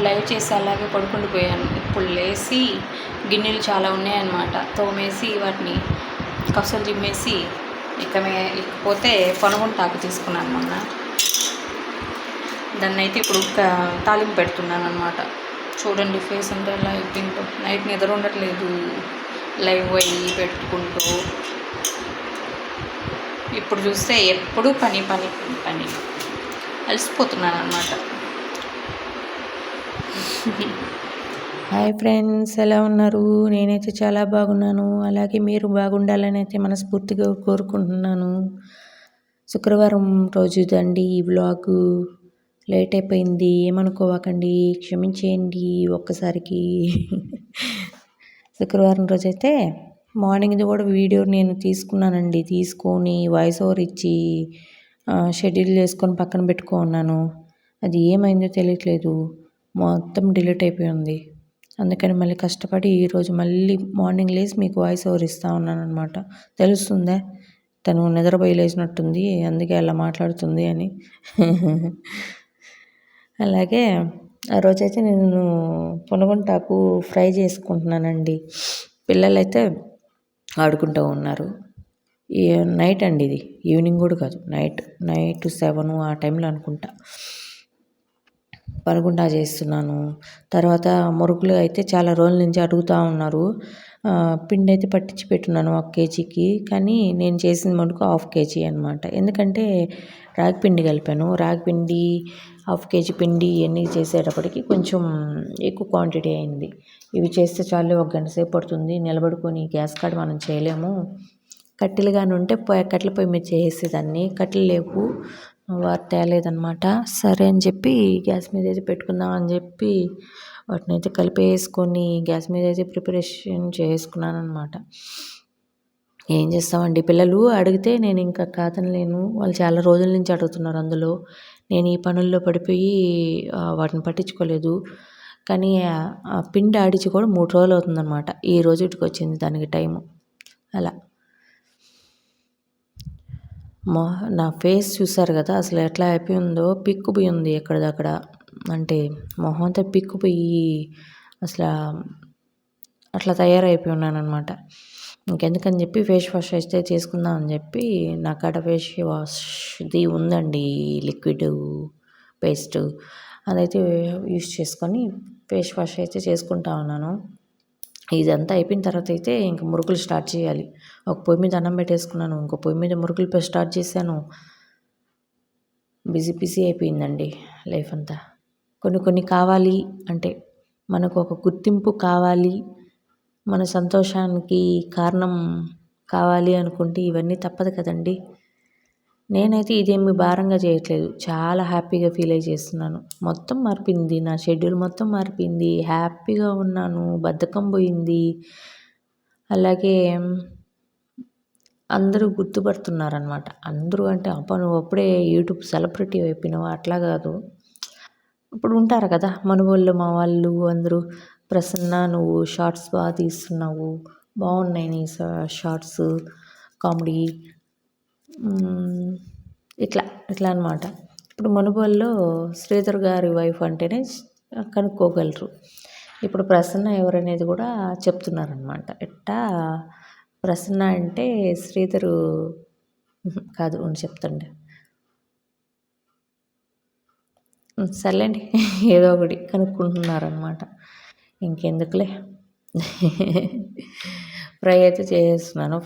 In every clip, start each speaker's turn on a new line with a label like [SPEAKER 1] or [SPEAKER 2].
[SPEAKER 1] Live చేసి అలాగే పడుకుండిపోయాను. ఇప్పుడు లేచి గిన్నెలు చాలా ఉన్నాయన్నమాట, తోమేసి వాటిని కసులు జిమ్మేసి ఇకపోతే పనుగుంటాకు తీసుకున్నాను మొన్న. దాన్ని అయితే ఇప్పుడు తాలింపు పెడుతున్నాను అనమాట. చూడండి ఫేస్ అంతా ఎలా అయిపోయిందో. నైట్ నిద్ర ఉండట్లేదు, లైవ్ అయ్యి పెట్టుకుంటూ. ఇప్పుడు చూస్తే ఎప్పుడు పని పని పని అలసిపోతున్నాను అనమాట.
[SPEAKER 2] హాయ్ ఫ్రెండ్స్, ఎలా ఉన్నారు? నేనైతే చాలా బాగున్నాను. అలాగే మీరు బాగుండాలని అయితే మనస్ఫూర్తిగా కోరుకుంటున్నాను. శుక్రవారం రోజుదండి ఈ వ్లాగు. లేట్ అయిపోయింది, ఏమనుకోవకండి, క్షమించేయండి ఒక్కసారికి. శుక్రవారం రోజైతే మార్నింగ్ది కూడా వీడియో నేను తీసుకున్నానండి. తీసుకొని వాయిస్ ఓవర్ ఇచ్చి షెడ్యూల్ చేసుకొని పక్కన పెట్టుకున్నాను. అది ఏమైందో తెలియట్లేదు, మొత్తం డిలీట్ అయిపోయింది. అందుకని మళ్ళీ కష్టపడి ఈరోజు మళ్ళీ మార్నింగ్ లేసి మీకు వాయిస్ ఓవర్ ఇస్తూ ఉన్నాను అనమాట. తెలుస్తుందా తను నిద్రపోయి లేచినట్టుంది, అందుకే అలా మాట్లాడుతుంది అని. అలాగే ఆ రోజైతే నేను పొనగుంటాకు ఫ్రై చేసుకుంటున్నానండి. పిల్లలైతే ఆడుకుంటూ ఉన్నారు. నైట్ అండి, ఇది ఈవినింగ్ కూడా కాదు, నైట్ 7 ఆ టైంలో అనుకుంటా పనుగుండా చేస్తున్నాను. తర్వాత మురుకులు అయితే చాలా రోజుల నుంచి అడుగుతూ ఉన్నారు. పిండి అయితే పట్టించి పెట్టున్నాను 1 కేజీకి, కానీ నేను చేసిన మటుకు 1/2 కేజీ అనమాట. ఎందుకంటే రాగి పిండి కలిపాను. రాగి పిండి 1/2 కేజీ పిండి ఇవన్నీ చేసేటప్పటికి కొంచెం ఎక్కువ క్వాంటిటీ అయింది. ఇవి చేస్తే చాలు 1 గంట సేపు పడుతుంది, నిలబడుకొని గ్యాస్ కాడ మనం చేయలేము. కట్టెలు కానీ ఉంటే కట్టెల పొయ్యి మీద చేసేదాన్ని. కట్టెలు లేవు, వారు తేలేదనమాట. సరే అని చెప్పి గ్యాస్ మీద అయితే పెట్టుకుందాం అని చెప్పి వాటిని అయితే కలిపేసుకొని గ్యాస్ మీద అయితే ప్రిపరేషన్ చేసుకున్నాను అనమాట. ఏం చేస్తామండి, పిల్లలు అడిగితే నేను ఇంకా కాదనలేను. వాళ్ళు చాలా రోజుల నుంచి అడుగుతున్నారు. అందులో నేను ఈ పనుల్లో పడిపోయి వాటిని పట్టించుకోలేదు. కానీ ఆ పిండి ఆడిచి కూడా 3 రోజులు అవుతుందన్నమాట. ఈ రోజుటికి వచ్చింది దానికి టైము. అలా నా ఫేస్ చూసారు కదా అసలు ఎట్లా అయిపోయిందో, పిక్కుపోయి ఉంది ఎక్కడిదక్కడ. అంటే మొహం అంతా పిక్కుపోయి అసలు అట్లా తయారైపోయి ఉన్నాను అనమాట. ఇంకెందుకని చెప్పి ఫేస్ వాష్ అయితే చేసుకుందాం అని చెప్పి నా కాడ ఫేస్ వాష్ది ఉందండి, లిక్విడ్ పేస్ట్. అదైతే యూస్ చేసుకొని ఫేస్ వాష్ అయితే చేసుకుంటా ఉన్నాను. ఇదంతా అయిపోయిన తర్వాత అయితే ఇంక మురుకులు స్టార్ట్ చేయాలి. ఒక పొయ్యి మీద అన్నం పెట్టేసుకున్నాను, ఇంకో పొయ్యి మీద మురుకులు స్టార్ట్ చేశాను. బిజీ అయిపోయిందండి లైఫ్ అంతా. కొన్ని కావాలి అంటే మనకు ఒక గుర్తింపు కావాలి, మన సంతోషానికి కారణం కావాలి అనుకుంటే ఇవన్నీ తప్పదు కదండి. నేనైతే ఇదేమి భారంగా చేయట్లేదు, చాలా హ్యాపీగా ఫీల్ అయ్యి చేస్తున్నాను. మొత్తం మారిపోయింది, నా షెడ్యూల్ మొత్తం మారిపోయింది. హ్యాపీగా ఉన్నాను, బద్ధకం పోయింది. అలాగే అందరూ గుర్తుపడుతున్నారనమాట. అందరూ అంటే అబ్బా నువ్వు అప్పుడే యూట్యూబ్ సెలబ్రిటీ అయిపోయినావా, అట్లా కాదు. ఇప్పుడు ఉంటారు కదా మన వాళ్ళు, మా వాళ్ళు అందరూ, ప్రసన్న నువ్వు షార్ట్స్ బాగా తీస్తున్నావు, బాగున్నాయి నీ షార్ట్స్, కామెడీ, ఇట్లా అనమాట. ఇప్పుడు మునుగోల్లో శ్రీధర్ గారి వైఫ్ అంటేనే కనుక్కోగలరు. ఇప్పుడు ప్రసన్న ఎవరనేది కూడా చెప్తున్నారనమాట. ఎట్టా ప్రసన్న అంటే శ్రీధరు కాదు అని చెప్తండి, సర్లేండి ఏదో ఒకటి కనుక్కుంటున్నారనమాట. ఇంకెందుకులే. ఫ్రై అయితే చేసేస్తున్నాను.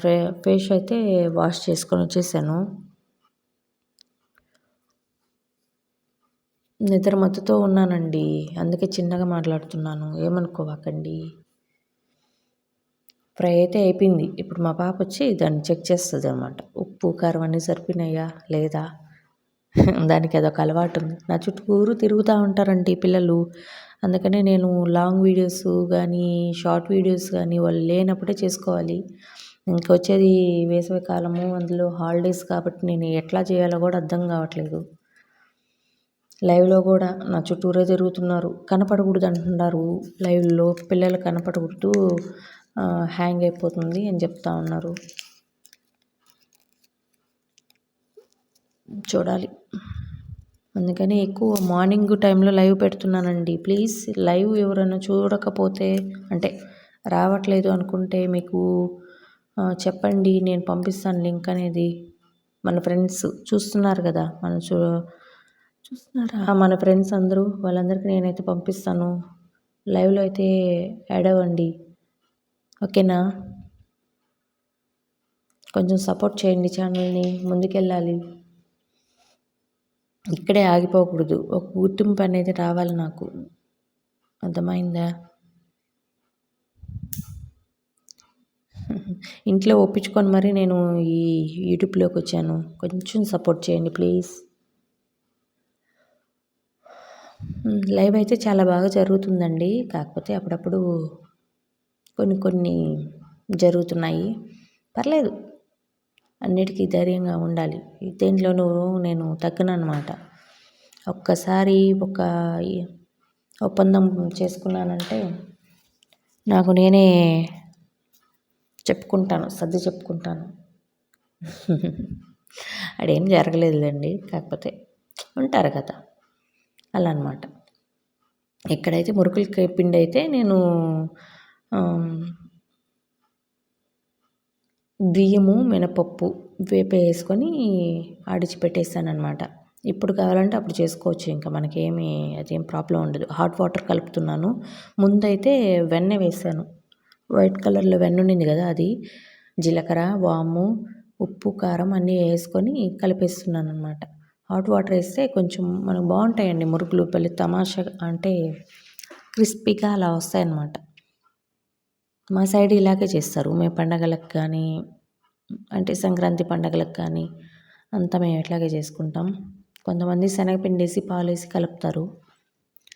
[SPEAKER 2] ఫేస్ అయితే వాష్ చేసుకొని వచ్చేసాను. నిద్ర మత్తుతో ఉన్నానండి, అందుకే చిన్నగా మాట్లాడుతున్నాను, ఏమనుకోవకండి. ఫ్రై అయితే అయిపోయింది. ఇప్పుడు మా పాప వచ్చి దాన్ని చెక్ చేస్తుంది అనమాట. ఉప్పు కారం అన్నీ సరిపోయినాయా లేదా. దానికి అదొక అలవాటు ఉంది. నా చుట్టూరు తిరుగుతూ ఉంటారండి పిల్లలు. అందుకనే నేను లాంగ్ వీడియోస్ కానీ షార్ట్ వీడియోస్ కానీ వాళ్ళు లేనప్పుడే చేసుకోవాలి. ఇంకా వచ్చేది వేసవి కాలము, అందులో హాలిడేస్ కాబట్టి నేను ఎట్లా చేయాలో కూడా అర్థం కావట్లేదు. లైవ్లో కూడా నా చుట్టూరే తిరుగుతున్నారు. కనపడకూడదు అంటున్నారు లైవ్లో, పిల్లలు కనపడకూడదు, హ్యాంగ్ అయిపోతుంది అని చెప్తా ఉన్నారు. చూడాలి. అందుకని ఎక్కువ మార్నింగ్ టైంలో లైవ్ పెడుతున్నానండి. ప్లీజ్ లైవ్ ఎవరైనా చూడకపోతే అంటే రావట్లేదు అనుకుంటే మీకు చెప్పండి, నేను పంపిస్తాను లింక్ అనేది. మన ఫ్రెండ్స్ చూస్తున్నారు కదా, చూస్తున్నారా మన ఫ్రెండ్స్ అందరూ, వాళ్ళందరికీ నేనైతే పంపిస్తాను. లైవ్లో అయితే యాడ్ అవ్వండి, ఓకేనా? కొంచెం సపోర్ట్ చేయండి, ఛానల్ని ముందుకెళ్ళాలి. ఇక్కడే ఆగిపోకూడదు, ఒక గుర్తింపు అనేది రావాలి నాకు, అర్థమైందా? ఇంట్లో ఒప్పించుకొని మరి నేను ఈ యూట్యూబ్లోకి వచ్చాను. కొంచెం సపోర్ట్ చేయండి ప్లీజ్. లైవ్ అయితే చాలా బాగా జరుగుతుందండి, కాకపోతే అప్పుడప్పుడు కొన్ని జరుగుతున్నాయి. పర్లేదు, అన్నిటికీ ధైర్యంగా ఉండాలి. దేంట్లోనూ నేను తగ్గనన్నమాట. ఒక్కసారి ఒక ఒప్పందం చేసుకున్నానంటే నాకు నేనే చెప్పుకుంటాను, సర్ది చెప్పుకుంటాను. అదేం జరగలేదులేండి, కాకపోతే ఉంటారు కదా, అలా అనమాట. ఇక్కడైతే మురుకులకి పిండి అయితే నేను బియ్యము, మినపప్పు వేపేసుకొని ఆడిచి పెట్టేస్తానమాట. ఇప్పుడు కావాలంటే అప్పుడు చేసుకోవచ్చు, ఇంకా మనకేమి అదేం ప్రాబ్లం ఉండదు. హాట్ వాటర్ కలుపుతున్నాను. ముందైతే వెన్న వేసాను, వైట్ కలర్లో వెన్న ఉండింది కదా, అది జీలకర్ర, వాము, ఉప్పు, కారం అన్నీ వేసుకొని కలిపేస్తున్నాను అనమాట. హాట్ వాటర్ వేస్తే కొంచెం మనకు బాగుంటాయండి మురుకులు, పెళ్ళి తమాషా అంటే క్రిస్పీగా అలా వస్తాయన్నమాట. మా సైడ్ ఇలాగే చేస్తారు. మేము పండగలకు కానీ అంటే సంక్రాంతి పండగలకు కానీ అంతా మేము ఇట్లాగే చేసుకుంటాం. కొంతమంది శనగపిండి వేసి పాలు వేసి కలుపుతారు,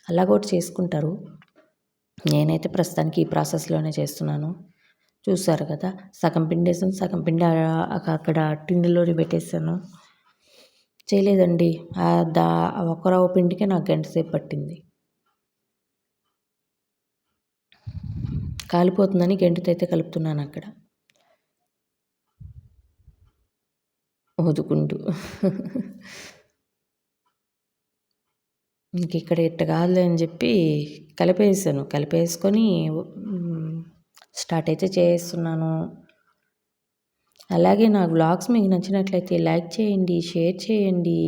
[SPEAKER 2] అలా కూడా చేసుకుంటారు. నేనైతే ప్రస్తుతానికి ఈ ప్రాసెస్లోనే చేస్తున్నాను. చూసారు కదా, సగం పిండి వేసాను, సగం పిండి అక్కడ టిన్నులోనే పెట్టేసాను. చేయలేదండి, ఒక రవ్వ పిండికే నాకు గంట సేపు పట్టింది. కాలిపోతుందని గంటతో అయితే కలుపుతున్నాను అక్కడ ఊదుకుంటూ. ఇంక ఇక్కడ ఇట్ట కాదులే అని చెప్పి కలిపేసుకొని స్టార్ట్ అయితే చేస్తున్నాను. అలాగే నా వ్లాగ్స్ మీకు నచ్చినట్లయితే లైక్ చేయండి, షేర్ చేయండి,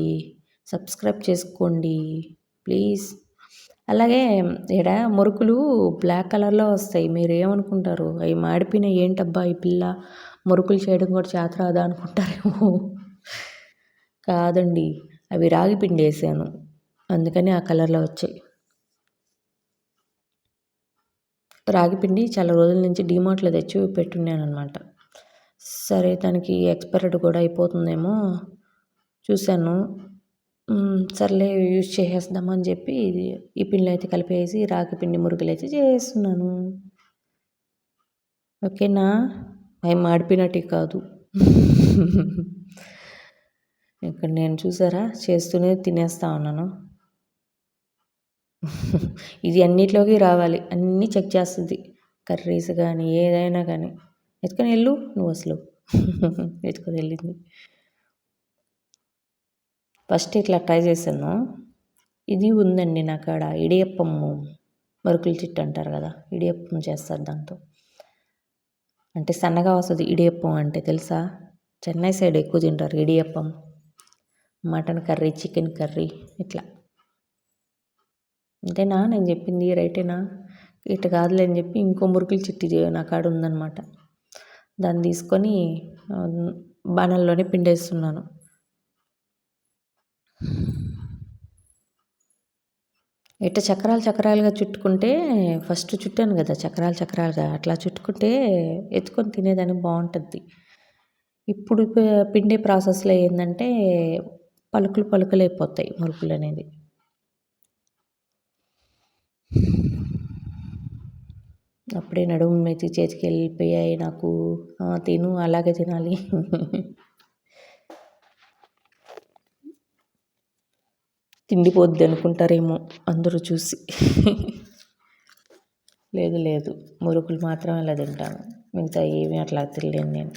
[SPEAKER 2] సబ్స్క్రైబ్ చేసుకోండి ప్లీజ్. అలాగే ఇక్కడ మురుకులు బ్లాక్ కలర్లో వస్తాయి, మీరు ఏమనుకుంటారు, అవి మాడిపోయినాయి, ఏంటబ్బా ఈ పిల్ల మురుకులు చేయడం కూడా చేత రాదా అనుకుంటారేమో. కాదండి, అవి రాగి పిండి వేసాను, అందుకని ఆ కలర్లో వచ్చాయి. రాగి పిండి చాలా రోజుల నుంచి డిమార్ట్లో తెచ్చి పెట్టున్నాను అనమాట. సరే, దానికి ఎక్స్పైర్డ్ కూడా అయిపోతుందేమో చూశాను, సర్లే యూజ్ చేసేద్దామని చెప్పి ఈ పిండిలో అయితే కలిపేసి రాగి పిండి మురుకులు అయితే చేస్తున్నాను, ఓకేనా? అవి మాడిపోయినట్టు కాదు. ఇక్కడ నేను చూసారా చేస్తూనే తినేస్తా ఉన్నాను. ఇది అన్నిట్లోకి రావాలి, అన్నీ చెక్ చేస్తుంది, కర్రీస్ కానీ ఏదైనా కానీ. ఎత్తుకొని వెళ్ళు నువ్వు, అసలు ఎత్తుకొని వెళ్ళింది. ఫస్ట్ ఇట్లా ట్రై చేశాను, ఇది ఉందండి నా కాడ ఇడియప్పం, మరుకుల చిట్టు అంటారు కదా, ఇడియప్పం చేస్తారు దాంతో. అంటే సన్నగా వస్తుంది ఇడియప్పం అంటే, తెలుసా? చెన్నై సైడ్ ఎక్కువ తింటారు idiyappam. Mutton curry, chicken curry ఇట్లా. అంతేనా నేను చెప్పింది రైటేనా? ఇట్లా కాదులే అని చెప్పి ఇంకో మురుకుల చిట్టి నా కాడ ఉందన్నమాట. దాన్ని తీసుకొని బాణల్లోనే పిండేస్తున్నాను. ఇట్లా చక్రాలుగా చుట్టుకుంటే, ఫస్ట్ చుట్టాను కదా చక్రాలుగా, అట్లా చుట్టుకుంటే ఎత్తుకొని తినేదానికి బాగుంటుంది. ఇప్పుడు పిండే ప్రాసెస్లో ఏంటంటే పలుకులు అయిపోతాయి మురుకులు అనేది. అప్పుడే నడుము మెతి చేతికి వెళ్ళిపోయాయి నాకు. తిను, అలాగే తినాలి. తిండిపోద్ది అనుకుంటారేమో అందరూ చూసి. లేదు, మురుకులు మాత్రమే అలా తింటాను, మిగతా ఏమీ అట్లా తినలేను నేను.